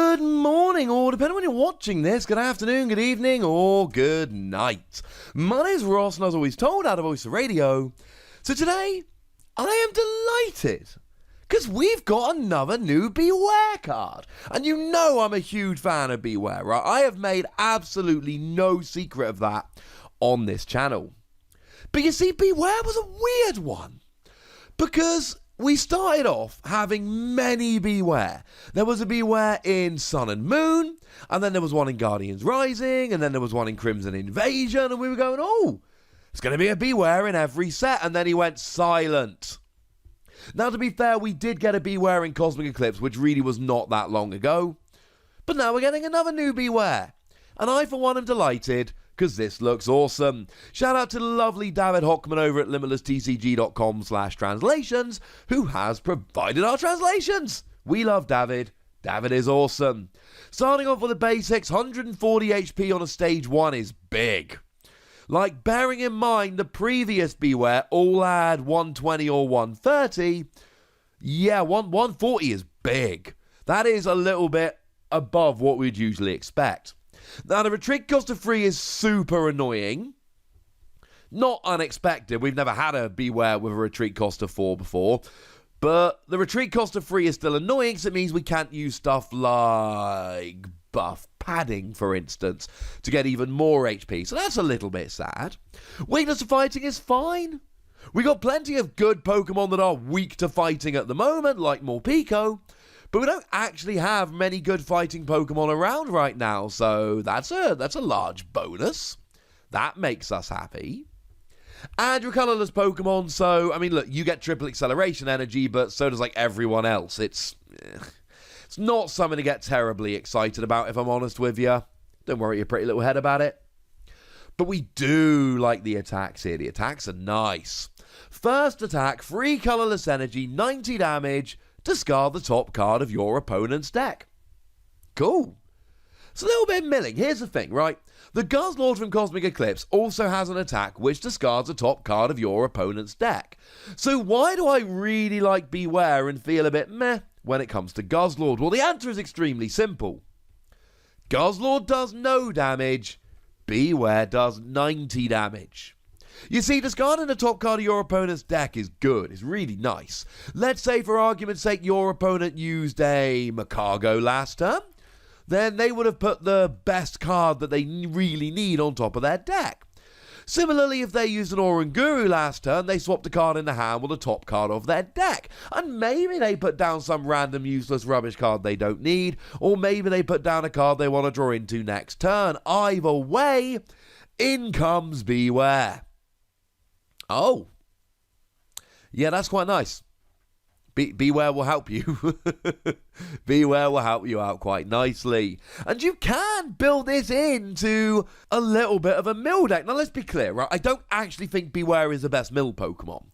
Good morning, or depending on when you're watching this, good afternoon, good evening, or good night. My name's Ross, and as always told, out of Voice of Radio. So today, I am delighted, because we've got another new Bewear card. And you know I'm a huge fan of Bewear, right? I have made absolutely no secret of that on this channel. But you see, Bewear was a weird one, because we started off having many Bewear. There was a Bewear in Sun and Moon, and then there was one in Guardians Rising, and then there was one in Crimson Invasion, and we were going, oh, it's going to be a Bewear in every set, and then he went silent. Now, to be fair, we did get a Bewear in Cosmic Eclipse, which really was not that long ago. But now we're getting another new Bewear. And I, for one, am delighted, because this looks awesome. Shout out to the lovely David Hockman over at limitlesstcg.com/translations, who has provided our translations. We love David. David is awesome. Starting off with the basics, 140 HP on a stage 1 is big. Like, bearing in mind the previous Bewear all had 120 or 130, yeah, 140 is big. That is a little bit above what we'd usually expect. Now, the retreat cost of 3 is super annoying. Not unexpected. We've never had a Bewear with a retreat cost of 4 before. But the retreat cost of 3 is still annoying, because it means we can't use stuff like buff padding, for instance, to get even more HP. So that's a little bit sad. Weakness to fighting is fine. We got plenty of good Pokemon that are weak to fighting at the moment, like Morpeko. But we don't actually have many good fighting Pokemon around right now, so that's a large bonus. That makes us happy. And you're colorless Pokemon, so, I mean, look, you get triple acceleration energy, but so does, like, everyone else. It's not something to get terribly excited about, if I'm honest with you. Don't worry your pretty little head about it. But we do like the attacks here. The attacks are nice. First attack, 3 colorless energy, 90 damage, discard the top card of your opponent's deck. Cool. It's a little bit milling. Here's the thing, right? The Guzzlord from Cosmic Eclipse also has an attack which discards the top card of your opponent's deck. So why do I really like Bewear and feel a bit meh when it comes to Guzzlord? Well, the answer is extremely simple. Guzzlord does no damage. Bewear does 90 damage. You see, discarding the top card of your opponent's deck is good. It's really nice. Let's say, for argument's sake, your opponent used a Macargo last turn. Then they would have put the best card that they really need on top of their deck. Similarly, if they used an Oranguru last turn, they swapped a card in the hand with the top card of their deck. And maybe they put down some random useless rubbish card they don't need, or maybe they put down a card they want to draw into next turn. Either way, in comes Bewear. Oh. Yeah, that's quite nice. Bewear will help you. Bewear will help you out quite nicely. And you can build this into a little bit of a mill deck. Now, let's be clear, right? I don't actually think Bewear is the best mill Pokemon.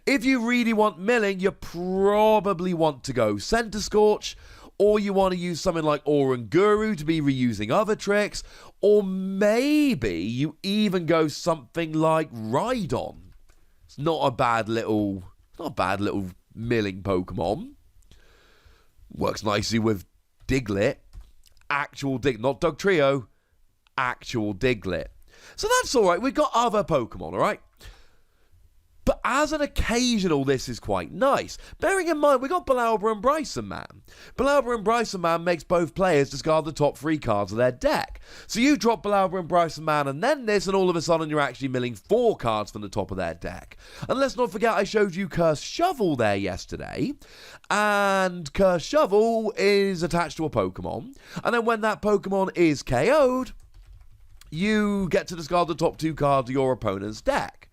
If you really want milling, you probably want to go Center Scorch, or you want to use something like Oranguru to be reusing other tricks, or maybe you even go something like Rhydon. It's not a bad little milling Pokemon. Works nicely with Diglett. Actual Diglett, not Dugtrio. Actual Diglett. So that's alright. We've got other Pokemon, alright? But as an occasional, this is quite nice. Bearing in mind, we got Balaura and Bryson Man. Balaura and Bryson Man makes both players discard the top 3 cards of their deck. So you drop Balaura and Bryson Man and then this, and all of a sudden you're actually milling 4 cards from the top of their deck. And let's not forget, I showed you Cursed Shovel there yesterday. And Cursed Shovel is attached to a Pokemon. And then when that Pokemon is KO'd, you get to discard the top 2 cards of your opponent's deck.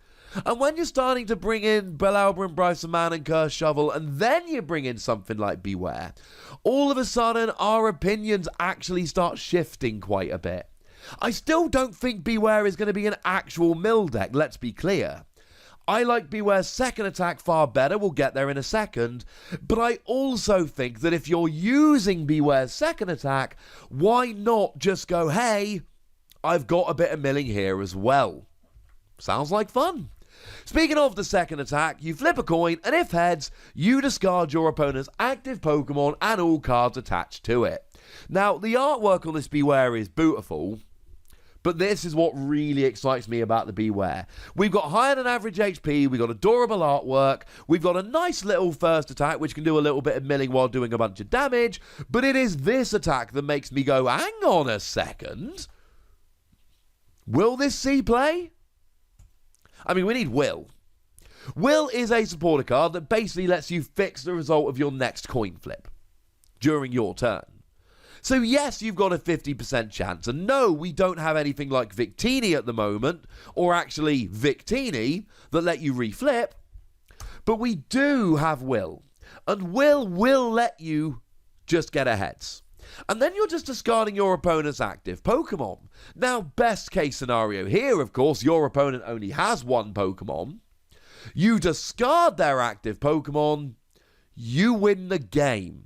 And when you're starting to bring in Balaura and Bryson Man and Cursed Shovel, and then you bring in something like Bewear, all of a sudden our opinions actually start shifting quite a bit. I still don't think Bewear is going to be an actual mill deck, let's be clear. I like Bewear's second attack far better, we'll get there in a second, but I also think that if you're using Bewear's second attack, why not just go, hey, I've got a bit of milling here as well. Sounds like fun. Speaking of the second attack, you flip a coin, and if heads, you discard your opponent's active Pokemon and all cards attached to it. Now, the artwork on this Bewear is beautiful, but this is what really excites me about the Bewear. We've got higher than average HP, we've got adorable artwork, we've got a nice little first attack which can do a little bit of milling while doing a bunch of damage, but it is this attack that makes me go, hang on a second. Will this see play? I mean, we need Will. Will is a supporter card that basically lets you fix the result of your next coin flip during your turn. So yes, you've got a 50% chance, and no, we don't have anything like Victini at the moment, or actually Victini, that let you reflip, but we do have Will, and Will let you just get aheads. And then you're just discarding your opponent's active Pokemon. Now, best case scenario here, of course, your opponent only has one Pokemon. You discard their active Pokemon, you win the game.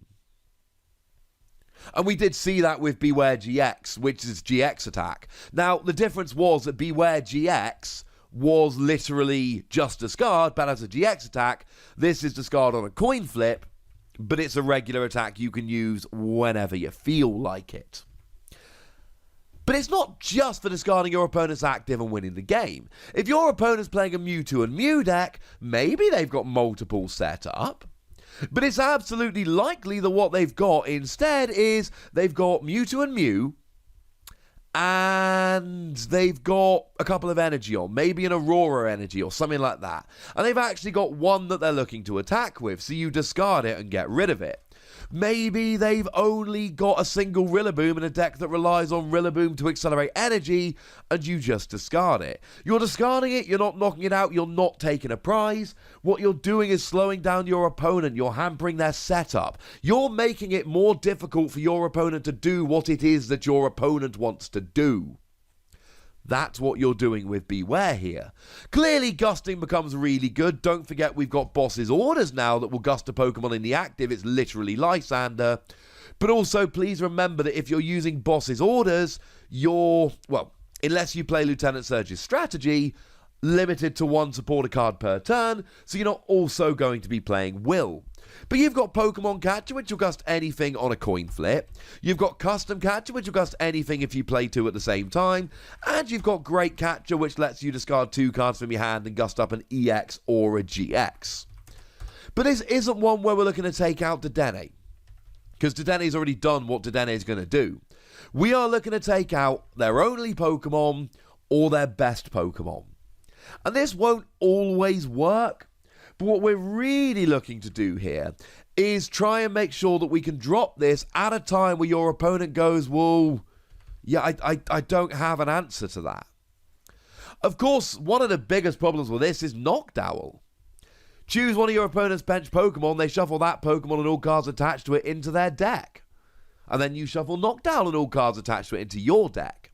And we did see that with Bewear GX, which is GX attack. Now, the difference was that Bewear GX was literally just discard, but as a GX attack, this is discard on a coin flip, but it's a regular attack you can use whenever you feel like it. But it's not just for discarding your opponent's active and winning the game. If your opponent's playing a Mewtwo and Mew deck, maybe they've got multiple set up. But it's absolutely likely that what they've got instead is they've got Mewtwo and Mew, and they've got a couple of energy on, maybe an Aurora energy or something like that. And they've actually got one that they're looking to attack with, so you discard it and get rid of it. Maybe they've only got a single Rillaboom in a deck that relies on Rillaboom to accelerate energy, and you just discard it. You're discarding it, you're not knocking it out, you're not taking a prize. What you're doing is slowing down your opponent, you're hampering their setup. You're making it more difficult for your opponent to do what it is that your opponent wants to do. That's what you're doing with Bewear here. Clearly, gusting becomes really good. Don't forget we've got Boss's Orders now that will gust a Pokemon in the active. It's literally Lysander. But also, please remember that if you're using Boss's Orders, you're, well, unless you play Lieutenant Surge's strategy, limited to one supporter card per turn, so you're not also going to be playing Will. But you've got Pokemon Catcher, which will gust anything on a coin flip. You've got Custom Catcher, which will gust anything if you play two at the same time. And you've got Great Catcher, which lets you discard two cards from your hand and gust up an EX or a GX. But this isn't one where we're looking to take out Dedenne, because Dedenne's already done what Dedenne is going to do. We are looking to take out their only Pokemon or their best Pokemon. And this won't always work. But what we're really looking to do here is try and make sure that we can drop this at a time where your opponent goes, well, yeah, I don't have an answer to that. Of course, one of the biggest problems with this is Noctowl. Choose one of your opponent's bench Pokemon, they shuffle that Pokemon and all cards attached to it into their deck. And then you shuffle Noctowl and all cards attached to it into your deck.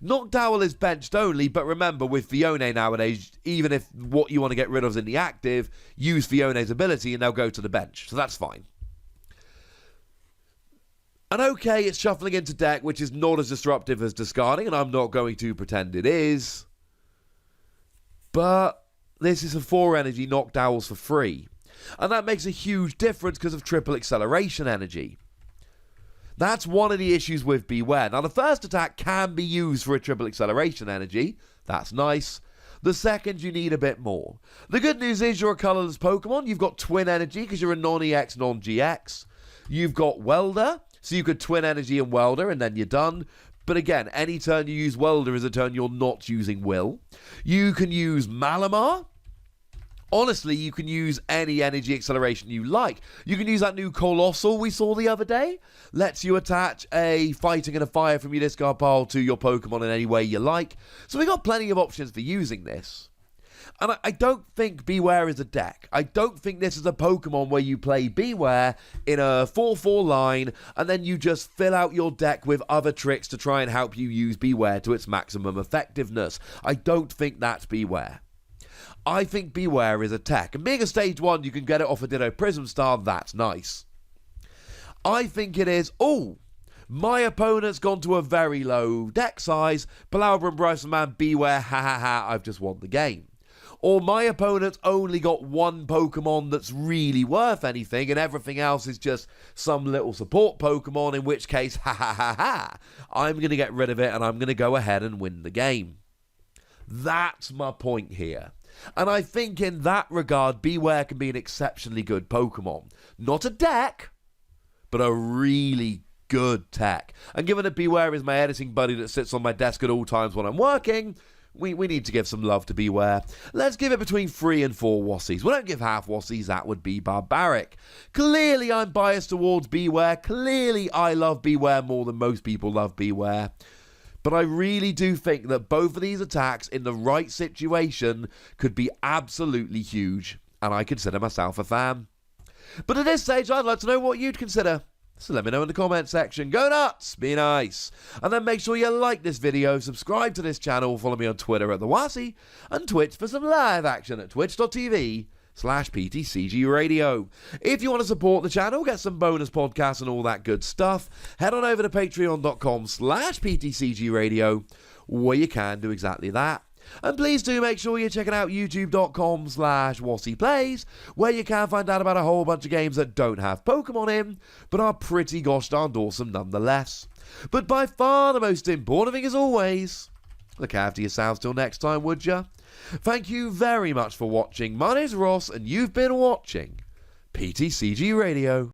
Noctowl is benched only, but remember, with Fione nowadays, even if what you want to get rid of is in the active, use Fione's ability and they'll go to the bench, so that's fine. And okay, it's shuffling into deck, which is not as disruptive as discarding, and I'm not going to pretend it is. But this is a 4 energy Noctowls for free. And that makes a huge difference because of triple acceleration energy. That's one of the issues with Bewear. Now, the first attack can be used for a triple acceleration energy. That's nice. The second, you need a bit more. The good news is you're a colorless Pokemon. You've got twin energy because you're a non-EX, non-GX. You've got Welder, so you could twin energy and Welder, and then you're done. But again, any turn you use Welder is a turn you're not using Will. You can use Malamar. Honestly, you can use any energy acceleration you like. You can use that new Colossal we saw the other day. Lets you attach a Fighting and a Fire from your discard pile to your Pokemon in any way you like. So we've got plenty of options for using this. And I don't think Bewear is a deck. I don't think this is a Pokemon where you play Bewear in a 4-4 line and then you just fill out your deck with other tricks to try and help you use Bewear to its maximum effectiveness. I don't think that's Bewear. I think Bewear is a tech, and being a stage 1, you can get it off a Ditto Prism Star, that's nice. I think it is, my opponent's gone to a very low deck size, Palabra and Bryson Man, Bewear, ha ha ha, I've just won the game. Or my opponent's only got one Pokemon that's really worth anything and everything else is just some little support Pokemon, in which case, I'm going to get rid of it and I'm going to go ahead and win the game. That's my point here. And I think in that regard, Bewear can be an exceptionally good Pokemon. Not a deck, but a really good tech. And given that Bewear is my editing buddy that sits on my desk at all times when I'm working, we need to give some love to Bewear. Let's give it between 3 and 4 Wassies. We don't give half Wassies, that would be barbaric. Clearly I'm biased towards Bewear. Clearly I love Bewear more than most people love Bewear. But I really do think that both of these attacks in the right situation could be absolutely huge, and I consider myself a fan. But at this stage, I'd like to know what you'd consider. So let me know in the comment section. Go nuts, be nice. And then make sure you like this video, subscribe to this channel, follow me on Twitter at TheWassie, and Twitch for some live action at twitch.tv/PTCGRadio. If you want to support the channel, get some bonus podcasts and all that good stuff, head on over to patreon.com/PTCGRadio, where you can do exactly that. And please do make sure you're checking out youtube.com/WassiePlays, where you can find out about a whole bunch of games that don't have Pokemon in, but are pretty gosh darned awesome nonetheless. But by far the most important thing, as always, look after yourselves till next time, would ya? Thank you very much for watching. My name's Ross, and you've been watching PTCG Radio.